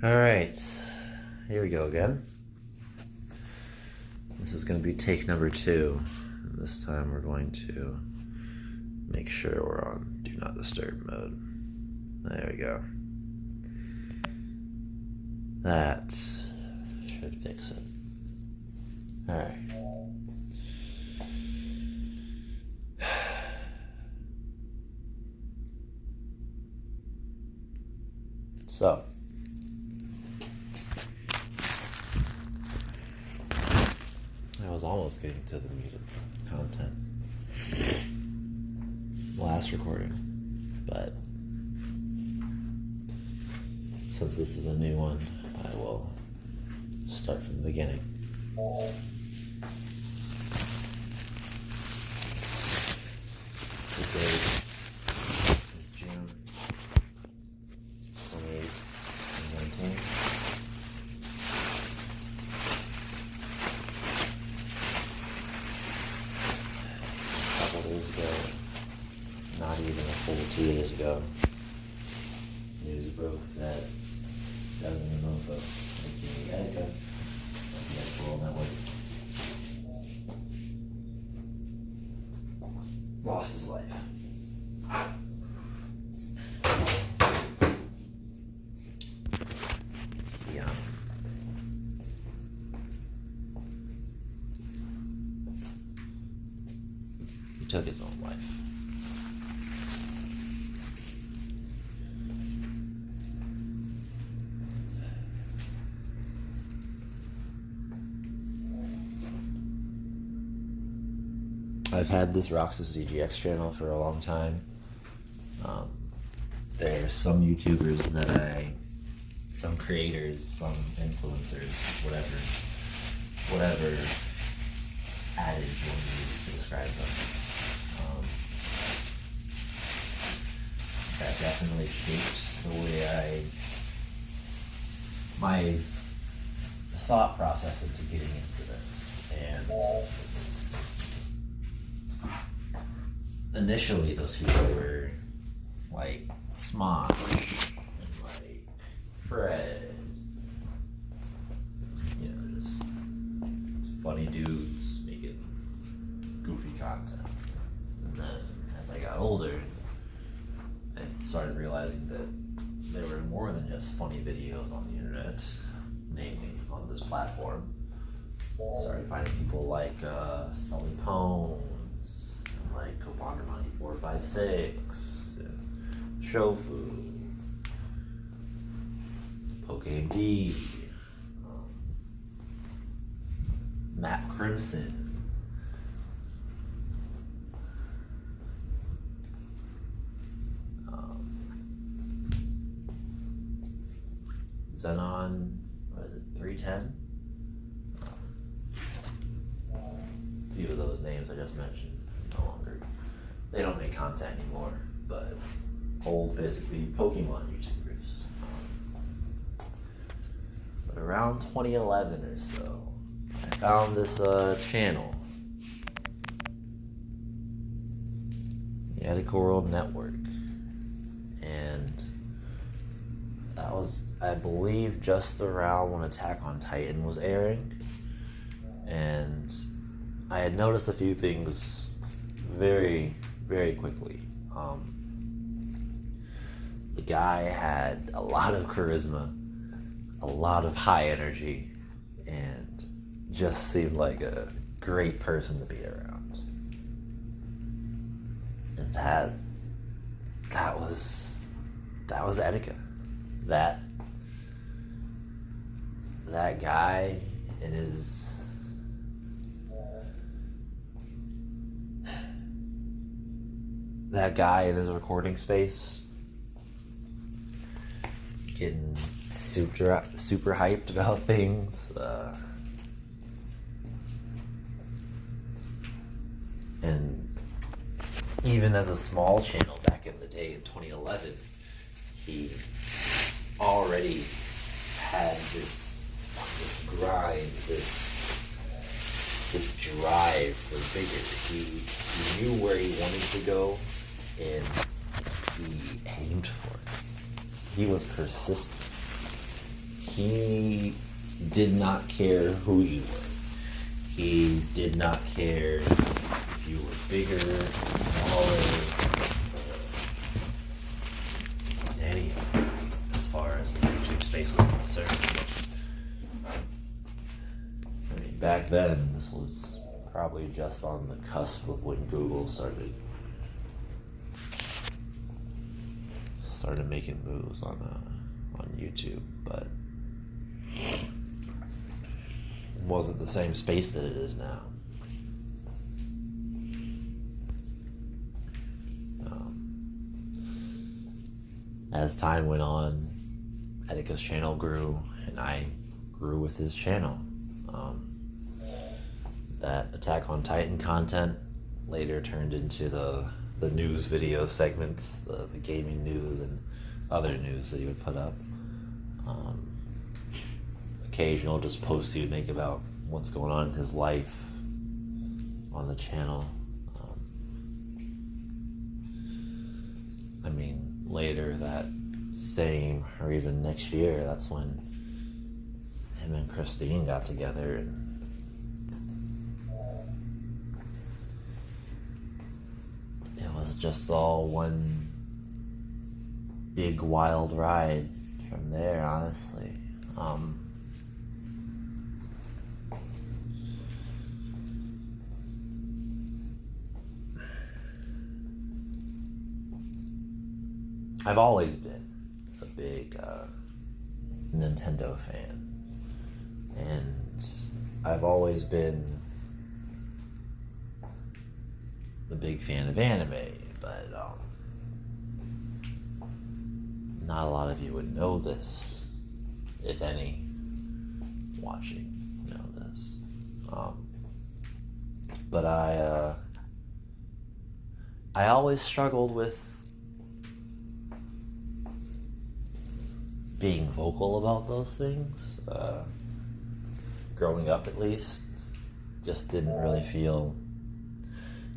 Alright, here we go again. This is going to be take number 2. And this time we're going to make sure we're on Do Not Disturb mode. There we go. That should fix it. Alright. So, I was almost getting to the meat of content last recording, but since this is a new one, I will start from the beginning. The date is June 28th, 2019. A couple days ago, not even a full 2 days ago, news broke that Doesn't know if aka Etika of the actual network lost his life. He took his own life. I've had this roxaszgx channel for a long time. There's some YouTubers that some creators, some influencers, whatever adage you want to use to describe them. That definitely shapes the way my thought process into getting into this. And initially, those people were like Smosh and like Fred, just funny dudes making goofy content. And then as I got older, I started realizing that there were more than just funny videos on the internet, namely on this platform. Started finding people like Sully Pone, like Joyconboyz 456, Shofu, PokeMD, Matt Crimson, Xenon, what is it, 310? A few of those names I just mentioned no longer. They don't make content anymore, but old, basically, Pokemon YouTubers. But around 2011 or so, I found this channel, the Ethical World Network, and that was, I believe, just around when Attack on Titan was airing, and I had noticed a few things very, very quickly. The guy had a lot of charisma, a lot of high energy, and just seemed like a great person to be around. And that was Etika. That guy in his recording space, getting super hyped about things, and even as a small channel back in the day in 2011, he already had this grind, this drive for bigger. He knew where he wanted to go, and he aimed for it. He was persistent. He did not care who you were. He did not care if you were bigger, smaller, any of it, as far as the YouTube space was concerned. I mean, back then, this was probably just on the cusp of when Google started making moves on YouTube, but it wasn't the same space that it is now. As time went on, Etika's channel grew, and I grew with his channel. That Attack on Titan content later turned into the news video segments, the gaming news and other news that he would put up. Occasional just posts he would make about what's going on in his life on the channel. I mean, later that same or even next year, that's when him and Christine got together, and it was just all one big wild ride from there, honestly. I've always been a big Nintendo fan, and I've always been a big fan of anime, but not a lot of you would know this, if any, watching know this. But I always struggled with being vocal about those things. Growing up, at least, just didn't really feel,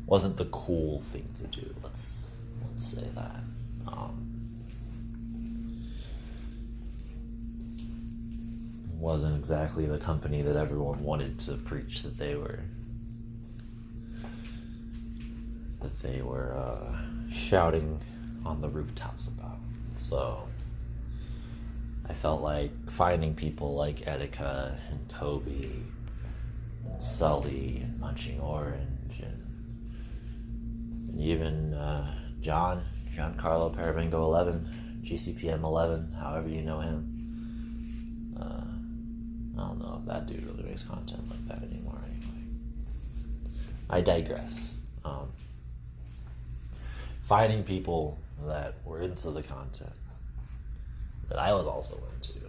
wasn't the cool thing to do. Let's say that. Wasn't exactly the company that everyone wanted to preach that they were shouting on the rooftops about. So I felt like finding people like Etika and Kobe and Sully and Munching Orange and even Giancarlo Paravingo 11, GCPM 11, however you know him. I don't know if that dude really makes content like that anymore anyway. I digress. Finding people that were into the content that I was also into,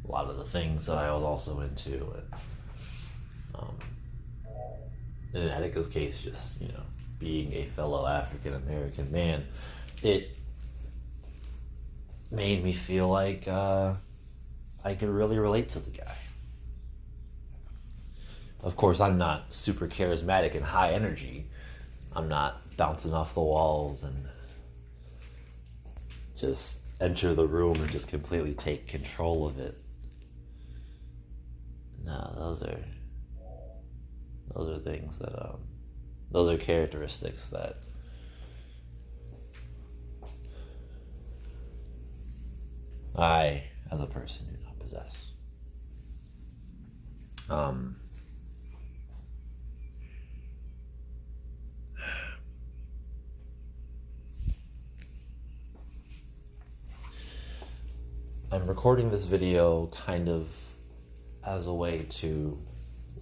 a lot of the things that I was also into, and in Etika's case, just, being a fellow African American man, it made me feel like I could really relate to the guy. Of course, I'm not super charismatic and high energy. I'm not bouncing off the walls and just enter the room and just completely take control of it. No, those are things that those are characteristics that I, as a person, do not possess. I'm recording this video kind of as a way to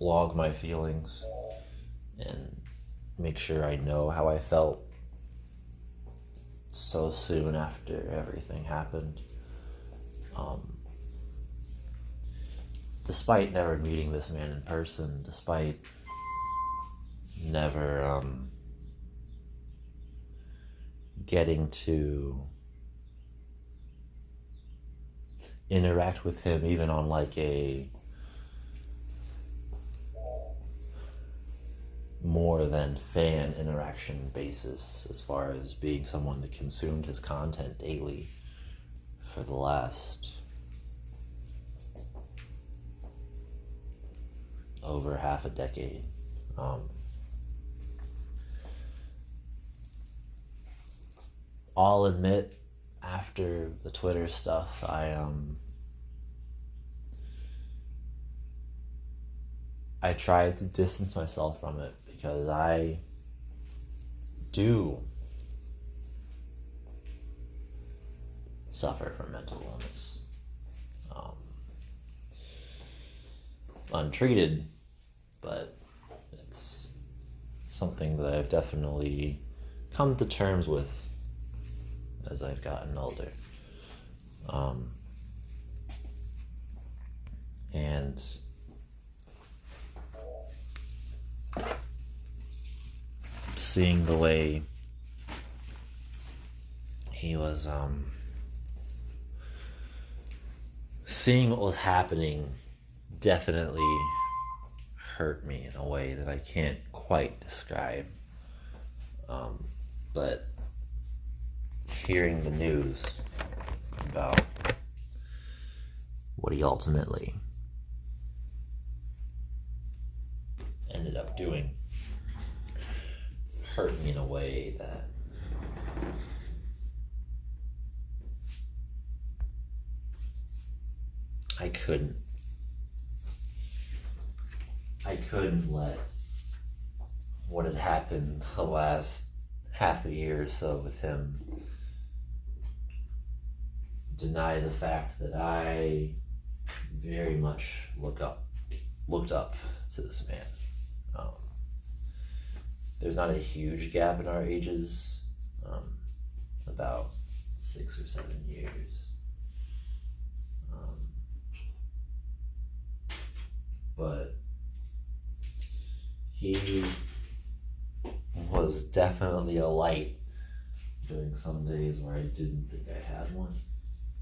log my feelings and make sure I know how I felt so soon after everything happened. Despite never meeting this man in person, despite never getting to interact with him even on like a more than fan interaction basis, as far as being someone that consumed his content daily for the last over half a decade. I'll admit, after the Twitter stuff, I tried to distance myself from it because I do suffer from mental illness. Untreated, but it's something that I've definitely come to terms with as I've gotten older. And seeing the way he was, seeing what was happening definitely hurt me in a way that I can't quite describe. But hearing the news about what he ultimately ended up doing hurt me in a way that I couldn't let what had happened the last half a year or so with him deny the fact that I very much looked up to this man. There's not a huge gap in our ages, about 6 or 7 years. But he was definitely a light during some days where I didn't think I had one.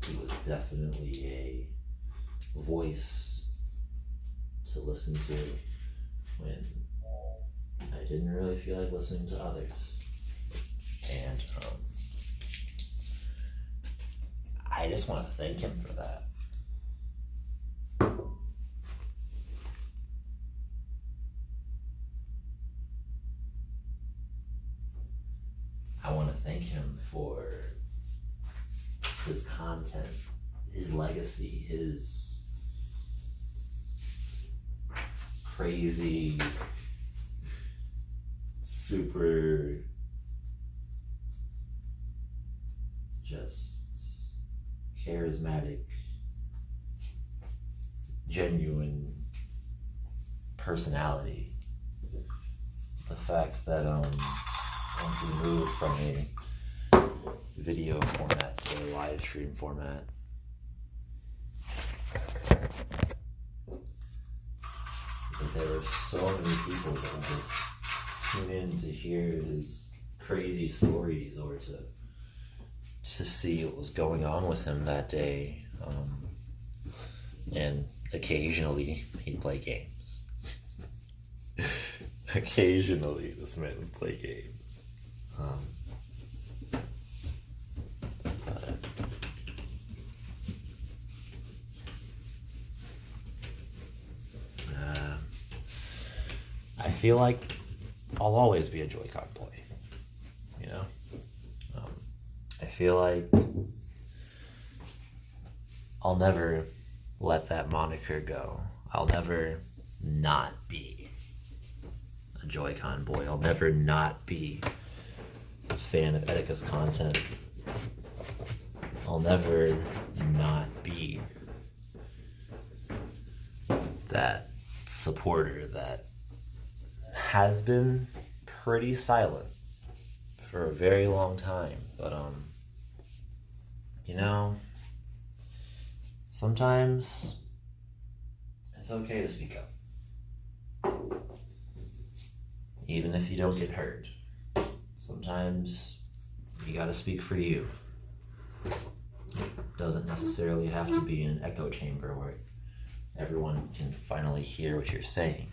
He was definitely a voice to listen to when I didn't really feel like listening to others. And I just want to thank him for that. I want to thank him for his content, his legacy, his crazy, super, just charismatic, genuine personality. The fact that once we moved from a video format to a live stream format, that there were so many people that would just tune in to hear his crazy stories or to see what was going on with him that day. And occasionally he'd play games. Occasionally this man would play games. I feel like I'll always be a Joyconboy, you know? I feel like I'll never let that moniker go. I'll never not be a Joyconboy. I'll never not be a fan of Etika's content. I'll never not be that supporter that has been pretty silent for a very long time. But you know, sometimes it's okay to speak up, even if you don't get heard. Sometimes you gotta speak for you. It doesn't necessarily have to be in an echo chamber where everyone can finally hear what you're saying.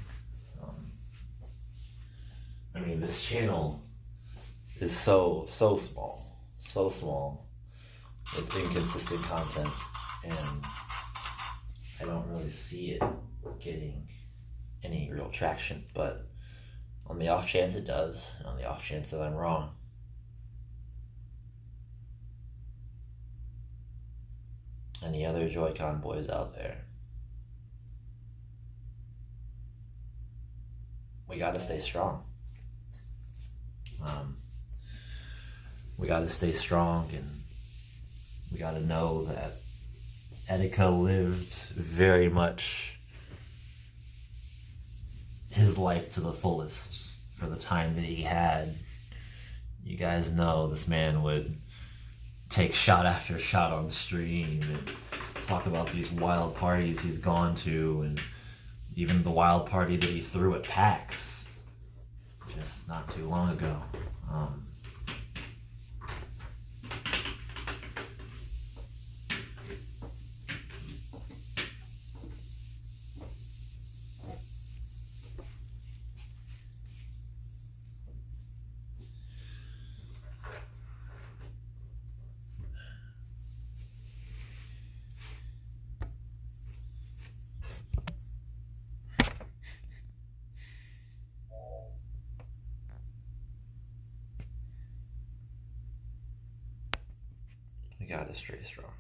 I mean, this channel is so small with inconsistent content, and I don't really see it getting any real traction, but on the off chance it does, and on the off chance that I'm wrong, any other Joyconboyz out there, we gotta stay strong. We gotta stay strong, and we gotta know that Etika lived very much his life to the fullest for the time that he had. You guys know this man would take shot after shot on stream and talk about these wild parties he's gone to, and even the wild party that he threw at PAX just not too long ago. We gotta stay strong.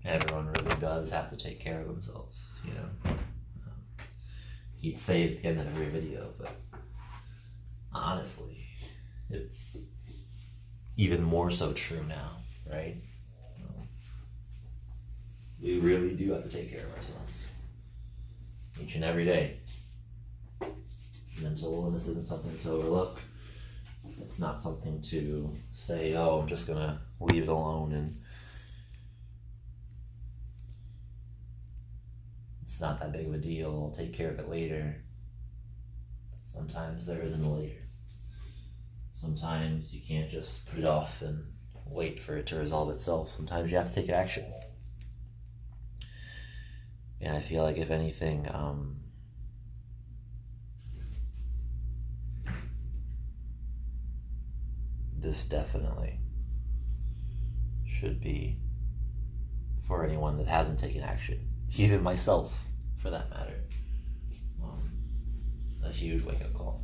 Everyone really does have to take care of themselves, you know. He'd say it at the end of every video, but honestly, it's even more so true now, right? We really do have to take care of ourselves each and every day. Mental illness isn't something to overlook. It's not something to say, oh, I'm just gonna leave it alone, and it's not that big of a deal, I'll take care of it later. Sometimes there isn't a later. Sometimes you can't just put it off and wait for it to resolve itself. Sometimes you have to take action. And I feel like, if anything, this definitely should be for anyone that hasn't taken action, even myself for that matter. A huge wake-up call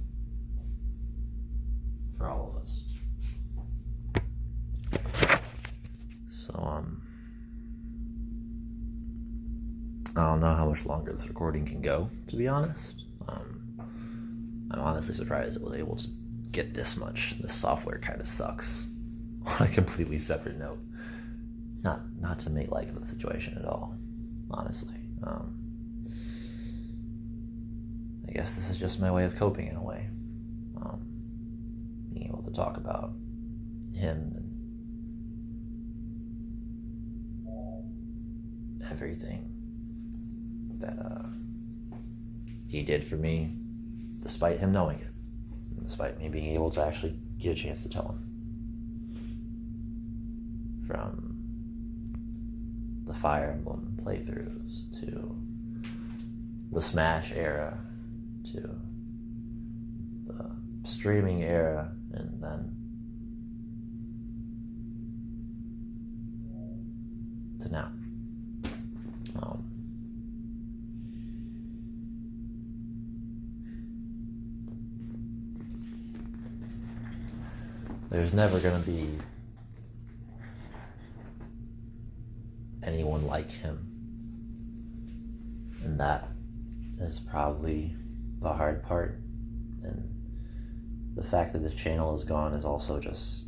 for all of us. So I don't know how much longer this recording can go, to be honest. I'm honestly surprised it was able to get this much. This software kind of sucks. On a completely separate note. Not to make light of the situation at all, honestly. I guess this is just my way of coping in a way. Being able to talk about him and everything that he did for me, despite him knowing it, despite me being able to actually get a chance to tell him. From the Fire Emblem playthroughs to the Smash era to the streaming era, and then to now. There's never going to be anyone like him, and that is probably the hard part. And the fact that this channel is gone is also just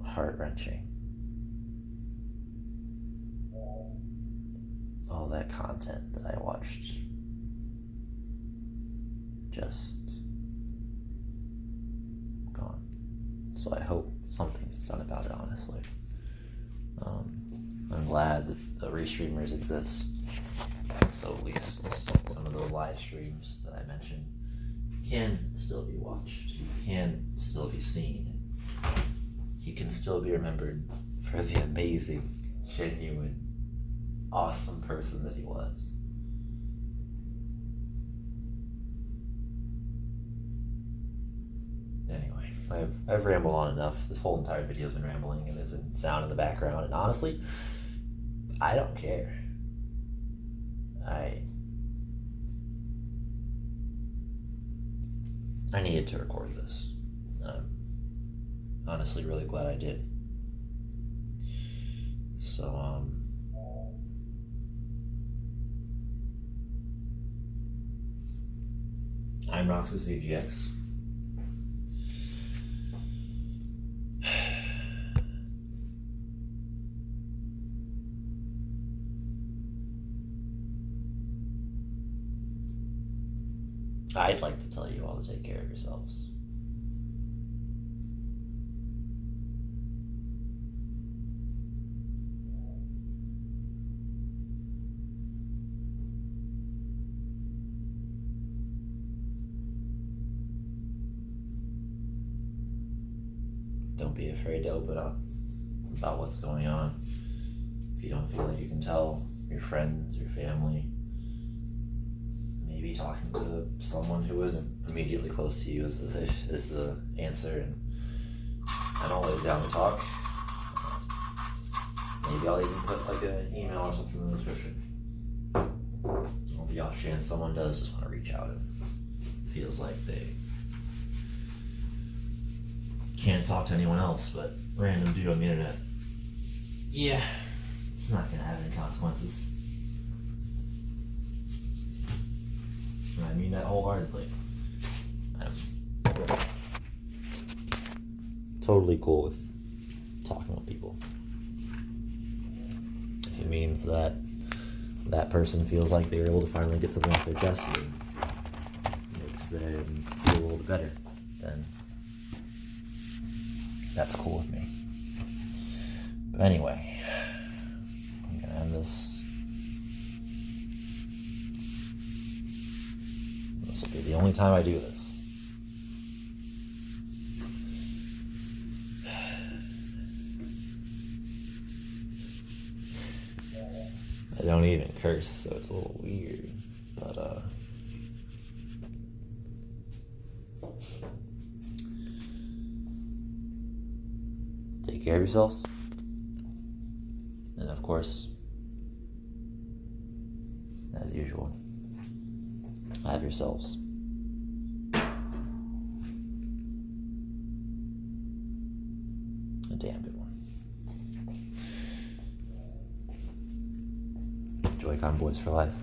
heart-wrenching. All that content that I watched, just gone. So I hope something is done about it, honestly. I'm glad that the restreamers exist. So at least some of those live streams that I mentioned can still be watched. Can still be seen. He can still be remembered for the amazing, genuine, awesome person that he was. Anyway. I've rambled on enough. This whole entire video has been rambling, and there's been sound in the background, and honestly, I don't care. I needed to record this. I'm honestly really glad I did. So, I'm roxaszgx. I'd like to tell you all to take care of yourselves. Don't be afraid to open up about what's going on. If you don't feel like you can tell your friends, your family, maybe talking to someone who isn't immediately close to you is the answer. And I'm always down to talk. Maybe I'll even put like an email or something in the description. On the off chance someone does just want to reach out and feels like they can't talk to anyone else but random dude on the internet. Yeah, it's not gonna have any consequences. And I mean that wholeheartedly. I'm totally cool with talking with people. If it means that that person feels like they were able to finally get something off their chest and makes them feel a little bit better, then that's cool with me. But anyway, I'm gonna end this. This will be the only time I do this. I don't even curse, so it's a little weird, but take care of yourselves. And of course, as usual, have yourselves a damn good one. Joyconboyz for life.